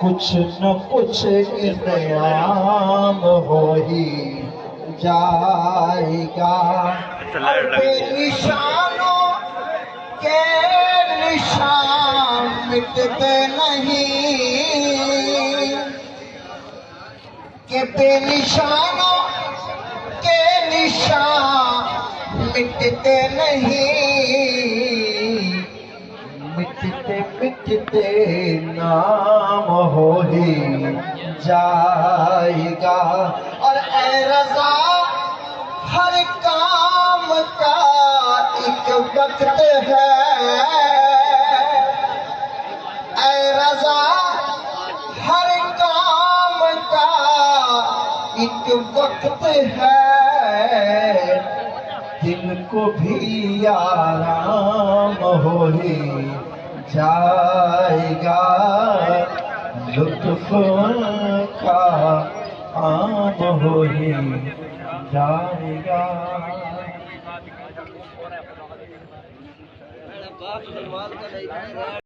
کچھ نہ کچھ انعام ہو ہی جائے گا، بے نشانوں کے نشان مٹتے نہیں، کہ بے نشانوں کے نشان مٹتے نہیں، مٹتے مٹتے نام ہو ہی جائے گا۔ اور اے رضا ہر کام کا ایک وقت ہے، اے رضا ہر کام کا ایک وقت ہے، دل کو بھی آرام ہو ہی جائے گا، لطف کا عام ہو ہی جائے گا۔